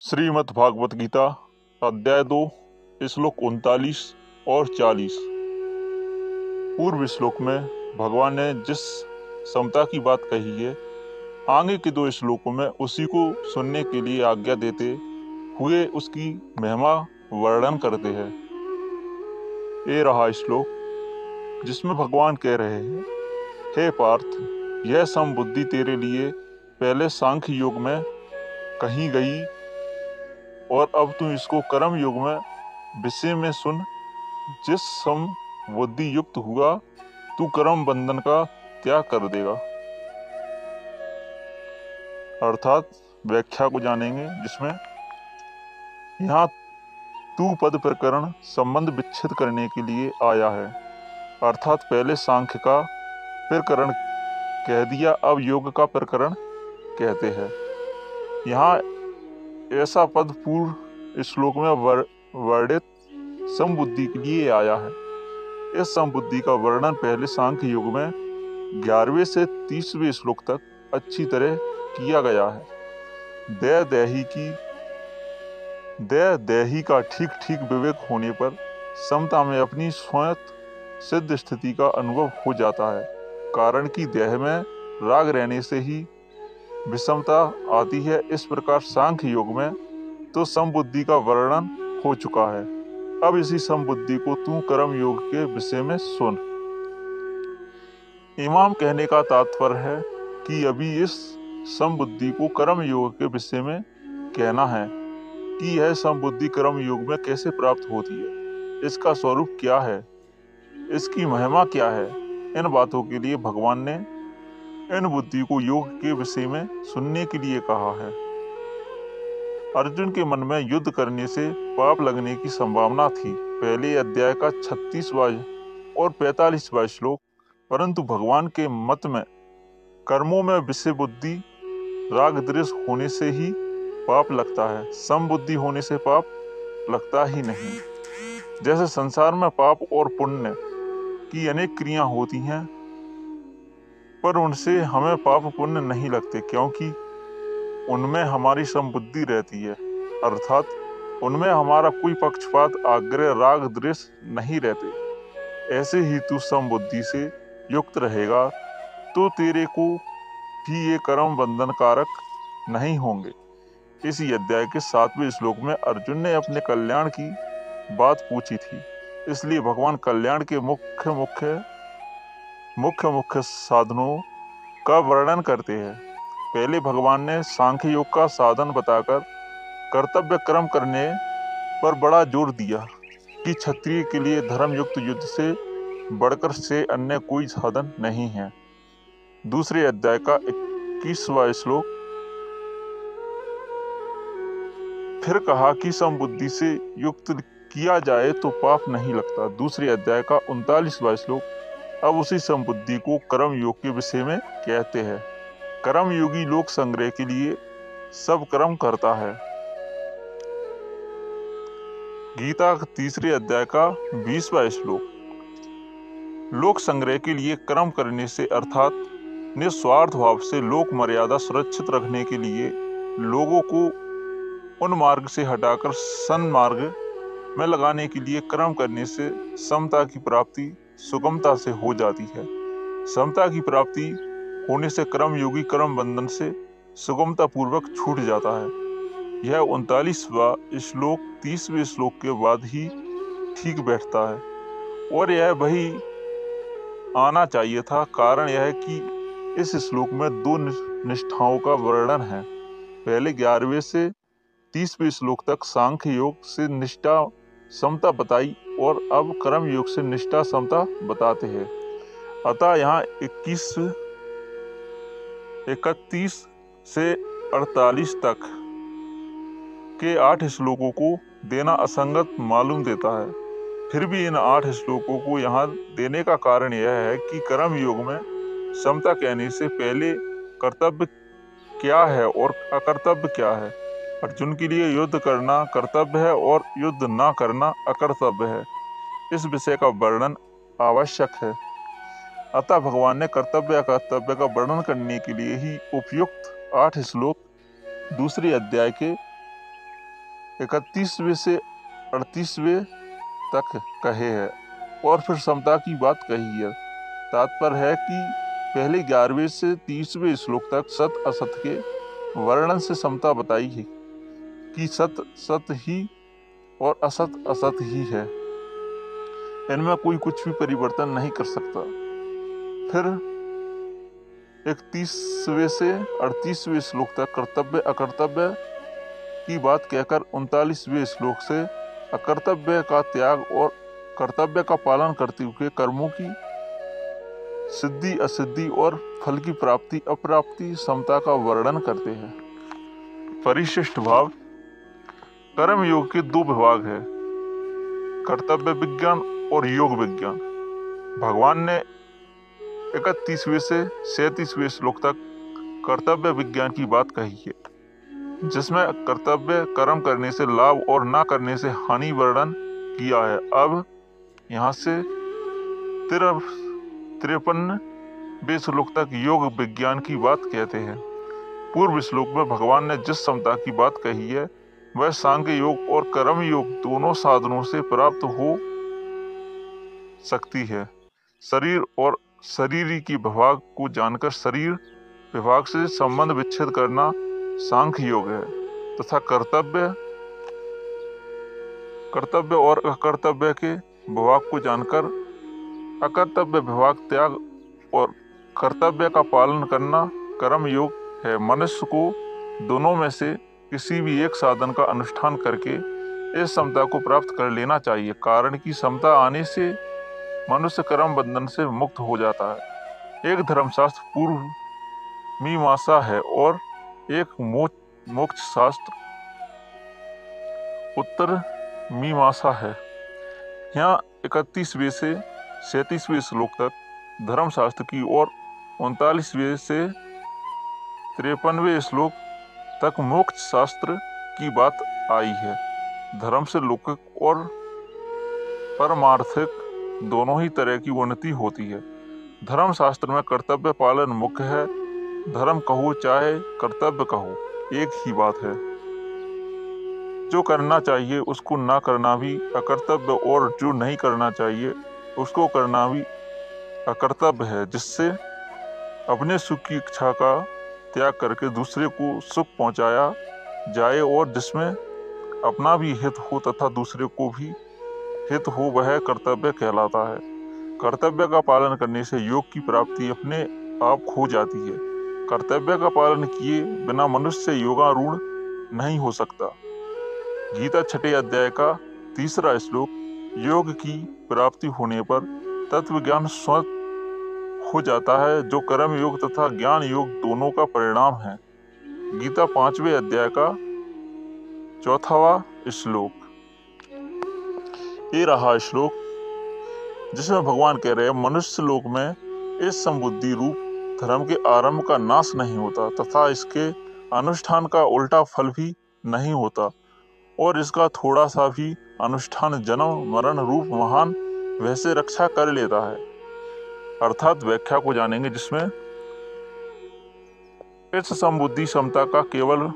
श्रीमद् भागवत गीता अध्याय 2 श्लोक 39 और 40। पूर्व श्लोक में भगवान ने जिस समता की बात कही है, आगे के 2 श्लोकों में उसी को सुनने के लिए आज्ञा देते हुए उसकी महिमा वर्णन करते हैं। ये रहा श्लोक जिसमें भगवान कह रहे हैं, हे पार्थ, यह समबुद्धि तेरे लिए पहले सांख्य योग में कही गई और अब तू इसको कर्म योग में विषय में सुन। जिस सम बुद्धि युक्त हुआ तू कर्म बंधन का त्याग कर देगा। अर्थात व्याख्या को जानेंगे, जिसमें यहाँ तू पद प्रकरण संबंध विच्छेद करने के लिए आया है। अर्थात पहले सांख्य का प्रकरण कह दिया, अब योग का प्रकरण कहते हैं। यहाँ ऐसा पद पूर्व श्लोक में वर्णित समबुद्धि के लिए आया है। इस समबुद्धि का वर्णन पहले सांख्य योग में 11वें से 30वें श्लोक तक अच्छी तरह किया गया है। देही का ठीक ठीक विवेक होने पर समता में अपनी स्वयं सिद्ध स्थिति का अनुभव हो जाता है। कारण कि देह में राग रहने से ही विषमता आती है। इस प्रकार सांख्य योग में तो समबुद्धि का वर्णन हो चुका है। अब इसी समबुद्धि को तू कर्म योग के विषय में सुन। इमाम कहने का तात्पर्य है कि अभी इस समबुद्धि को कर्म योग के विषय में कहना है कि यह समबुद्धि कर्म योग में कैसे प्राप्त होती है, इसका स्वरूप क्या है, इसकी महिमा क्या है। इन बातों के लिए भगवान ने इन बुद्धि को योग के विषय में सुनने के लिए कहा है। अर्जुन के मन में युद्ध करने से पाप लगने की संभावना थी। पहले अध्याय का 36वां और 45वां श्लोक। परंतु भगवान के मत में कर्मों में विषय बुद्धि राग द्वेष होने से ही पाप लगता है, समबुद्धि होने से पाप लगता ही नहीं। जैसे संसार में पाप और पुण्य की अनेक क्रियाएं होती हैं, पर उनसे हमें पाप पुण्य नहीं लगते, क्योंकि उनमें हमारी समबुद्धि रहती है। अर्थात उनमें हमारा कोई पक्षपात आग्रह राग द्वेष नहीं रहते। ऐसे ही तू समबुद्धि से युक्त रहेगा तो तेरे को भी ये कर्म बंधन कारक नहीं होंगे। इसी अध्याय के 7वें श्लोक में अर्जुन ने अपने कल्याण की बात पूछी थी, इसलिए भगवान कल्याण के मुख्य साधनों का वर्णन करते हैं। पहले भगवान ने सांख्य योग का साधन बताकर कर्तव्य कर्म करने पर बड़ा जोर दिया कि क्षत्रिय के लिए धर्म युक्त युद्ध से बढ़कर से अन्य कोई साधन नहीं है। दूसरे अध्याय का 21वां श्लोक फिर कहा कि समबुद्धि से युक्त किया जाए तो पाप नहीं लगता। दूसरे अध्याय का 39वां श्लोक अब उसी समबुद्धि को कर्म योग के विषय में कहते हैं। कर्म योगी लोक संग्रह के लिए सब कर्म करता है। गीता तीसरे अध्याय का 20वां श्लोक लोक संग्रह के लिए कर्म करने से अर्थात निस्वार्थ भाव से लोक मर्यादा सुरक्षित रखने के लिए लोगों को उन मार्ग से हटाकर सन्मार्ग में लगाने के लिए कर्म करने से समता की प्राप्ति सुगमता से हो जाती है। समता की प्राप्ति होने से कर्म योगी कर्म बंधन से सुगमता पूर्वक छूट जाता है। यह 39वां श्लोक 30वें श्लोक के बाद ही ठीक बैठता है और यह वही आना चाहिए था। कारण यह है कि इस श्लोक में 2 निष्ठाओं का वर्णन है। पहले 11वें से 30वें श्लोक तक सांख्य योग से निष्ठा समता बताई और अब कर्म योग से निष्ठा समता बताते हैं। अतः यहाँ 31 से 48 तक के 8 श्लोकों को देना असंगत मालूम देता है। फिर भी इन 8 श्लोकों को यहाँ देने का कारण यह है कि कर्म योग में समता कहने से पहले कर्तव्य क्या है और अकर्तव्य क्या है। अर्जुन के लिए युद्ध करना कर्तव्य है और युद्ध ना करना अकर्तव्य है। इस विषय का वर्णन आवश्यक है। अतः भगवान ने कर्तव्य अकर्तव्य का वर्णन करने के लिए ही उपयुक्त 8 श्लोक दूसरे अध्याय के 31वें से 38वें तक कहे है और फिर समता की बात कही है। तात्पर्य है कि पहले 11वें से 30वें श्लोक तक सत असत के वर्णन से समता बताई है कि सत सत ही और असत असत ही है, इनमें कोई कुछ भी परिवर्तन नहीं कर सकता। फिर 31वें से 38वें श्लोक तक कर्तव्य अकर्तव्य की बात कहकर 39वें श्लोक से अकर्तव्य का त्याग और कर्तव्य का पालन करते हुए कर्मों की सिद्धि असिद्धि और फल की प्राप्ति अप्राप्ति समता का वर्णन करते हैं। परिशिष्ट भाव। कर्म योग के दो विभाग हैं, कर्तव्य विज्ञान और योग विज्ञान। भगवान ने 31वें से 37वें श्लोक तक कर्तव्य विज्ञान की बात कही है, जिसमें कर्तव्य कर्म करने से लाभ और ना करने से हानि वर्णन किया है। अब यहाँ से 53वें श्लोक तक योग विज्ञान की बात कहते हैं। पूर्व श्लोक में भगवान ने जिस समता की बात कही है वह सांख्य योग और कर्म योग दोनों साधनों से प्राप्त हो सकती है। शरीर और शरीरी की विभाग को जानकर शरीर विभाग से संबंध विच्छेद करना सांख्य योग है तथा कर्तव्य और अकर्तव्य के विभाग को जानकर अकर्तव्य विभाग त्याग और कर्तव्य का पालन करना कर्म योग है। मनुष्य को दोनों में से किसी भी एक साधन का अनुष्ठान करके इस समता को प्राप्त कर लेना चाहिए, कारण कि समता आने से मनुष्य कर्म बंधन से मुक्त हो जाता है। एक धर्मशास्त्र पूर्व मीमांसा है और एक मोक्ष शास्त्र उत्तर मीमांसा है। यहाँ 31वें से 37वें श्लोक तक धर्मशास्त्र की और 39वें से 53वें श्लोक तक मोक्ष शास्त्र की बात आई है। धर्म से लौकिक और परमार्थिक दोनों ही तरह की उन्नति होती है। धर्म शास्त्र में कर्तव्य पालन मुख्य है। धर्म कहो चाहे कर्तव्य कहो, एक ही बात है। जो करना चाहिए उसको ना करना भी अकर्तव्य और जो नहीं करना चाहिए उसको करना भी अकर्तव्य है, जिससे अपने सुख की इच्छा का त्याग करके दूसरे को सुख पहुंचाया जाए और जिसमें अपना भी हित हो तथा दूसरे को भी हित हो, वह कर्तव्य कहलाता है। कर्तव्य का पालन करने से योग की प्राप्ति अपने आप हो जाती है। कर्तव्य का पालन किए बिना मनुष्य योगारूढ़ नहीं हो सकता। गीता 6 अध्याय का 3 श्लोक, योग की प्राप्ति होने पर तत्व ज्ञान स्वतः हो जाता है, जो कर्म योग तथा ज्ञान योग दोनों का परिणाम है। गीता 5वें अध्याय का 4वां श्लोक। ये रहा श्लोक जिसमें भगवान कह रहे हैं, मनुष्य लोक में इस संबुद्धि रूप धर्म के आरंभ का नाश नहीं होता तथा इसके अनुष्ठान का उल्टा फल भी नहीं होता और इसका थोड़ा सा भी अनुष्ठान जन्म मरण रूप महान वैसे रक्षा कर लेता है। अर्थात व्याख्या को जानेंगे, जिसमें इस संबुद्धि समता का केवल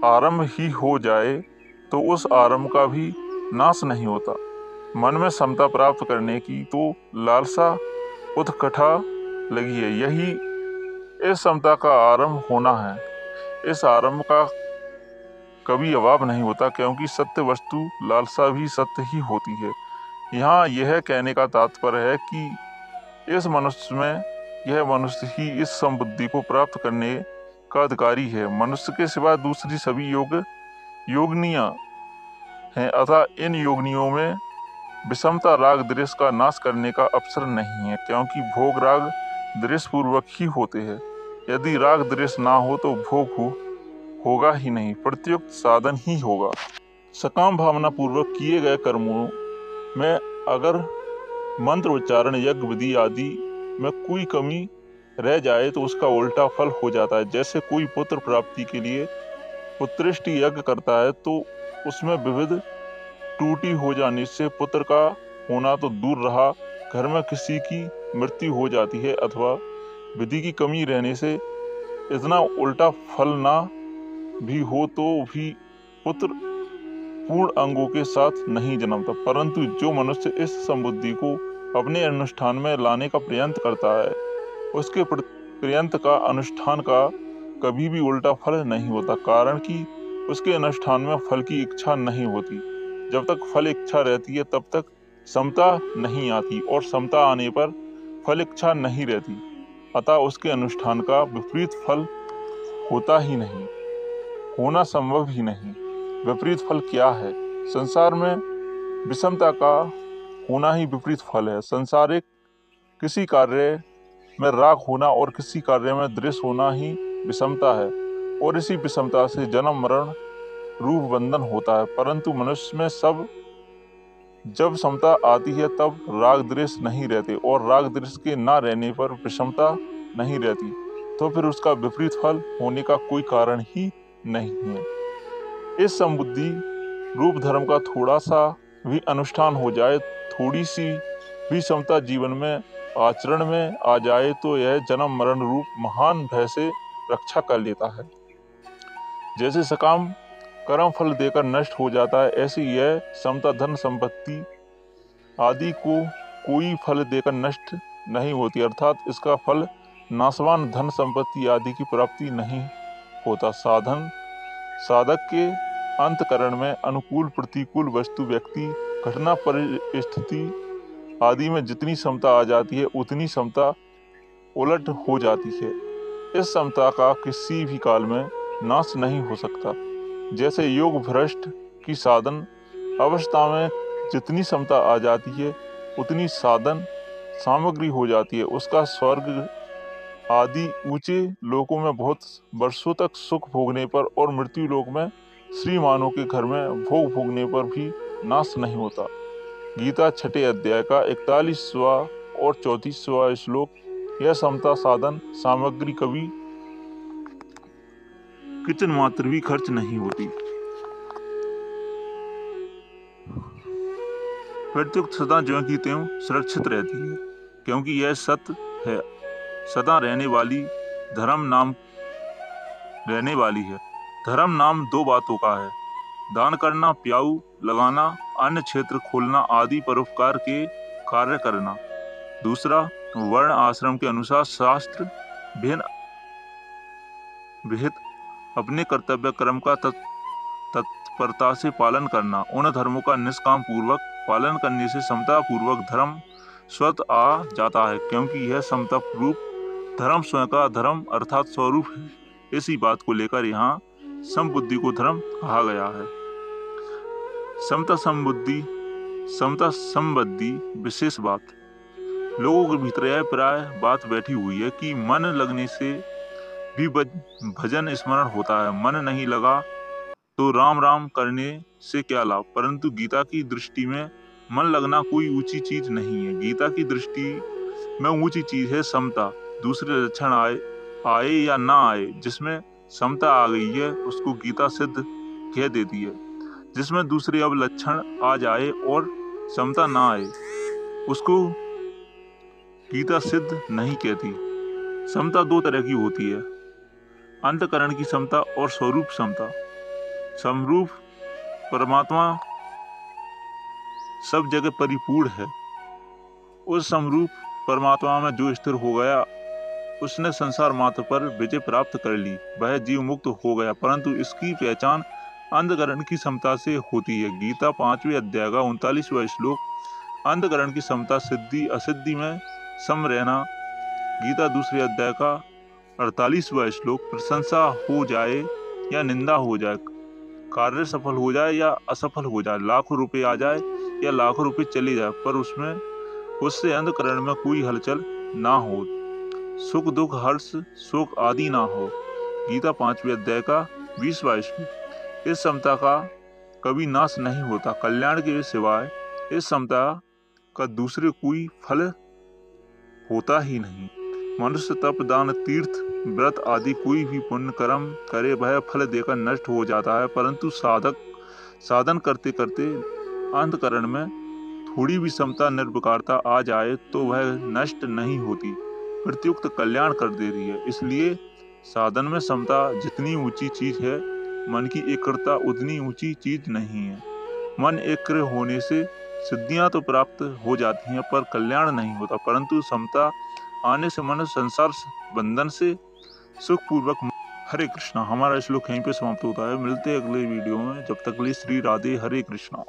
आरंभ ही हो जाए तो उस आरंभ का भी नाश नहीं होता। मन में समता प्राप्त करने की तो लालसा उत्कंठा लगी है, यही इस समता का आरंभ होना है। इस आरंभ का कभी अभाव नहीं होता, क्योंकि सत्य वस्तु लालसा भी सत्य ही होती है। यहाँ यह कहने का तात्पर्य है कि इस मनुष्य में यह मनुष्य ही इस संबुद्धि को प्राप्त करने का अधिकारी है। मनुष्य के सिवा दूसरी सभी योगनियां हैं, अतः इन योगनियों में विषमता राग द्वेष का नाश करने का अवसर नहीं है, क्योंकि भोग राग द्वेष पूर्वक ही होते हैं। यदि राग द्वेष ना हो तो भोग होगा ही नहीं, प्रत्युक्त साधन ही होगा। सकाम भावना पूर्वक किए गए कर्मों में अगर मंत्र उच्चारण यज्ञ विधि आदि में कोई कमी रह जाए तो उसका उल्टा फल हो जाता है। जैसे कोई पुत्र प्राप्ति के लिए पुत्रेष्टि यज्ञ करता है तो उसमें विविध त्रुटि हो जाने से पुत्र का होना तो दूर रहा, घर में किसी की मृत्यु हो जाती है, अथवा विधि की कमी रहने से इतना उल्टा फल ना भी हो तो भी पुत्र पूर्ण अंगों के साथ नहीं जन्मता, परंतु जो मनुष्य इस समबुद्धि को अपने अनुष्ठान में लाने का प्रयत्न करता है, उसके प्रयत्न का अनुष्ठान का कभी भी उल्टा फल नहीं होता, कारण कि उसके अनुष्ठान में फल की इच्छा नहीं होती। जब तक फल इच्छा रहती है तब तक समता नहीं आती, और समता आने पर फल इच्छा नहीं रहती, अतः उसके अनुष्ठान का विपरीत फल होता ही नहीं, होना संभव ही नहीं। विपरीत फल क्या है? संसार में विषमता का होना ही विपरीत फल है। संसारिक किसी कार्य में राग होना और किसी कार्य में द्वेष होना ही विषमता है, और इसी विषमता से जन्म मरण रूप बंधन होता है। परंतु मनुष्य में जब समता आती है तब राग द्वेष नहीं रहते, और राग द्वेष के ना रहने पर विषमता नहीं रहती, तो फिर उसका विपरीत फल होने का कोई कारण ही नहीं है। इस समबुद्धि रूप धर्म का थोड़ा सा भी अनुष्ठान हो जाए, थोड़ी सी भी समता जीवन में आचरण में आ जाए, तो यह जन्म मरण रूप महान भय से रक्षा कर लेता है। जैसे सकाम कर्म फल देकर नष्ट हो जाता है, ऐसे यह समता धन संपत्ति आदि को कोई फल देकर नष्ट नहीं होती, अर्थात इसका फल नाशवान धन संपत्ति आदि की प्राप्ति नहीं होता। साधक के अंतकरण में अनुकूल प्रतिकूल वस्तु व्यक्ति घटना परिस्थिति आदि में जितनी समता आ जाती है, उतनी समता उलट हो जाती है। इस समता का किसी भी काल में नाश नहीं हो सकता। जैसे योग भ्रष्ट की साधन अवस्था में जितनी समता आ जाती है, उतनी साधन सामग्री हो जाती है। उसका स्वर्ग आदि ऊंचे लोकों में बहुत वर्षों तक सुख भोगने पर और मृत्यु लोक में श्रीमानों के घर में भोग भोगने पर भी नाश नहीं होता। गीता छठे अध्याय का 41वां और 34वां श्लोक, यह समता साधन सामग्री कभी किंचन मात्र भी खर्च नहीं होती। प्रत्युक्त सदा ज्यों की त्यों सुरक्षित रहती है, क्योंकि यह सत्य है, सदा रहने वाली है। धर्म नाम दो बातों का है, दान करना, प्याऊ लगाना, अन्य क्षेत्र खोलना आदि परोपकार के कार्य करना। दूसरा, वर्ण आश्रम के अनुसार शास्त्र विहित अपने कर्तव्य कर्म का तत्परता से पालन करना। उन धर्मों का निष्काम पूर्वक पालन करने से समता पूर्वक धर्म स्वतः आ जाता है, क्योंकि यह समता रूप धर्म स्वयं का धर्म अर्थात स्वरूप है। इसी बात को लेकर यहाँ समबुद्धि को धर्म कहा गया है। समता संबंधी विशेष बात। लोगों के भीतर यह प्राय बात बैठी हुई है कि मन लगने से भी भजन स्मरण होता है, मन नहीं लगा तो राम राम करने से क्या लाभ। परंतु गीता की दृष्टि में मन लगना कोई ऊंची चीज नहीं है। गीता की दृष्टि में ऊंची चीज है समता। दूसरे लक्षण आए या ना आए, जिसमें समता आ गई है उसको गीता सिद्ध कह देती है। जिसमें दूसरे अब लक्षण आ जाए और समता ना आए, उसको गीता सिद्ध नहीं कहती। समता दो तरह की होती है, अंतकरण की समता और स्वरूप समता। समरूप परमात्मा सब जगह परिपूर्ण है। उस समरूप परमात्मा में जो स्थिर हो गया, उसने संसार मात्र पर विजय प्राप्त कर ली, वह जीव मुक्त हो गया। परंतु इसकी पहचान अंतकरण की समता से होती है। गीता 5वें अध्याय का 39वां श्लोक, अंतकरण की समता सिद्धि असिद्धि में सम रहना। गीता दूसरे अध्याय का 48वां श्लोक, प्रशंसा हो जाए या निंदा हो जाए, कार्य सफल हो जाए या असफल हो जाए, लाखों रुपए आ जाए या लाखों रुपए चले जाए, पर उससे अंतकरण में कोई हलचल ना हो, सुख दुख हर्ष शोक आदि ना हो। गीता 5वें अध्याय का 20वां श्लोक। इस समता का कभी नाश नहीं होता। कल्याण के सिवाय इस समता का दूसरे कोई फल होता ही नहीं। मनुष्य तप दान तीर्थ व्रत आदि कोई भी पुण्य कर्म करे, वह फल देकर नष्ट हो जाता है। परंतु साधन करते करते अंतकरण में थोड़ी भी समता निर्विकारता आ जाए तो वह नष्ट नहीं होती, प्रत्युक्त कल्याण कर दे रही है। इसलिए साधन में समता जितनी ऊंची चीज है, मन की एकाग्रता उतनी ऊंची चीज नहीं है। मन एकाग्र होने से सिद्धियां तो प्राप्त हो जाती हैं पर कल्याण नहीं होता, परंतु समता आने से मनुष्य संसार बंधन से सुखपूर्वक। हरे कृष्णा। हमारा श्लोक यहीं पे समाप्त होता है। मिलते हैं अगले वीडियो में। जब तक के लिए श्री राधे। हरे कृष्णा।